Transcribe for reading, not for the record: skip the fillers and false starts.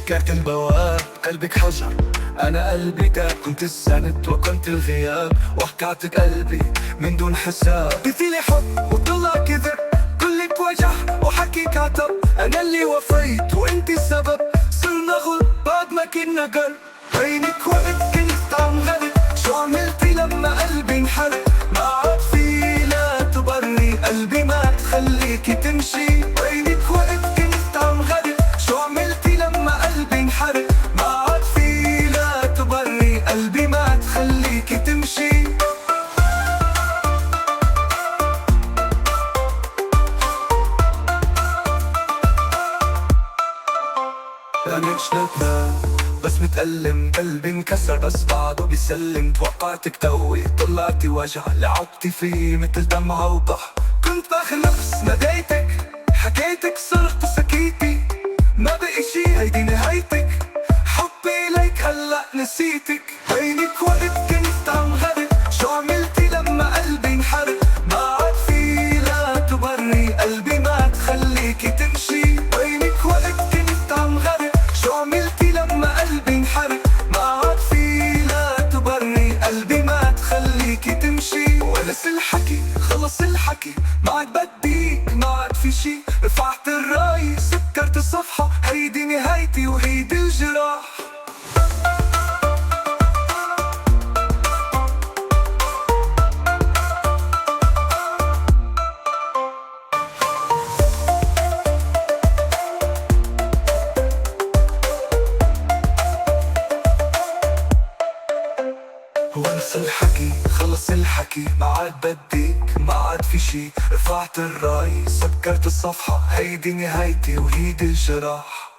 سكرت البواب قلبك حجر، أنا قلبي ده كنت السند وكنت الغياب، وقعتك قلبي من دون حساب. قلتيلي حب وطلع كذب، كلك وجع وحكيك عتب، أنا اللي وفيت وإنتي السبب. صرنا غل بعد ما كنا قرب، بينك وقت كنت عم غلب. شو عملتي لما قلبي انحرق؟ ما عاد في لا تبري قلبي ما تخليكي تمشي. بينك وقت كنت عم غلب، شو عملتي لما قلبي انحرق؟ ما عاد في لا تبري قلبي ما تخليكي تمشي. لأنك شلتنا بس متألم، قلبي انكسر بس بعده بيسلم. توقعتك توي طلعتي وجع، لعبتي فيه مثل دمعة وضح. كنت باخر نفس ناديتك، حكيتك صرت سكيتي. ما بقي شي هيدي نهايتك، حبي ليك هلأ نسيتك. بينك وقت كنت عم غرق، شو عملتي لما قلبي انحرق؟ ما عاد في لا تبري قلبي ما تخليكي تمشي. بينك وقت كنت عم غرق، شو عملتي لما قلبي انحرق؟ ما عاد في لا تبري قلبي ما تخليكي تمشي. ونس الحكي خلص الحكي، ما عاد بديك ما عاد في شي. رفعت الراي سكرت الصفحة، هيدي نهايتي وهيدي الجراح. ونس الحكي خلص الحكي، ما عاد بديك ما عاد في شي. رفعت الراي سكرت الصفحة، هيدي نهايتي وهيدي الجراح.